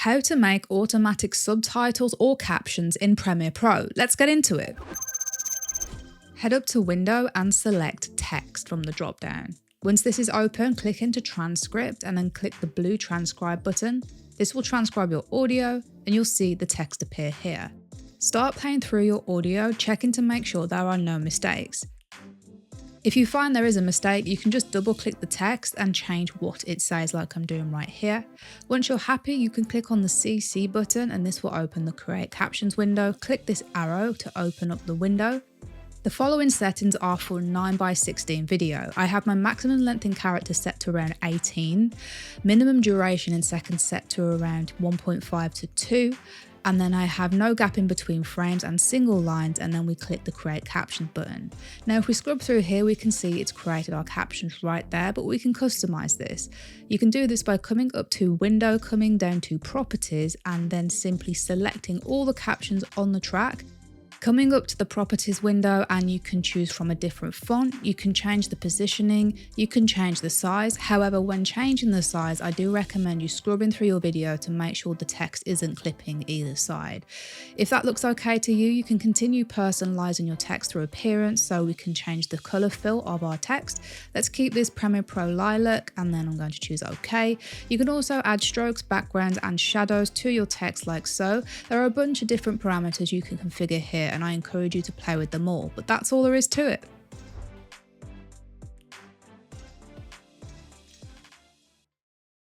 How to make automatic subtitles or captions in Premiere Pro. Let's get into it. Head up to Window and select Text from the drop-down. Once this is open, click into Transcript and then click the blue Transcribe button. This will transcribe your audio and you'll see the text appear here. Start playing through your audio, checking to make sure there are no mistakes. If you find there is a mistake, you can just double click the text and change what it says like I'm doing right here. Once you're happy, you can click on the CC button and this will open the Create Captions window. Click this arrow to open up the window. The following settings are for 9:16 video. I have my maximum length in characters set to around 18, minimum duration in seconds set to around 1.5 to 2, and then I have no gap in between frames and single lines, and then we click the Create Captions button. Now if we scrub through here, we can see it's created our captions right there, but we can customize this. You can do this by coming up to Window, coming down to Properties, and then simply selecting all the captions on the track. Coming up to the Properties window, and you can choose from a different font, you can change the positioning, you can change the size. However, when changing the size, I do recommend you scrubbing through your video to make sure the text isn't clipping either side. If that looks okay to you, you can continue personalizing your text through appearance, so we can change the color fill of our text. Let's keep this Premiere Pro lilac, and then I'm going to choose OK. You can also add strokes, backgrounds, and shadows to your text like so. There are a bunch of different parameters you can configure here, and I encourage you to play with them all, but that's all there is to it.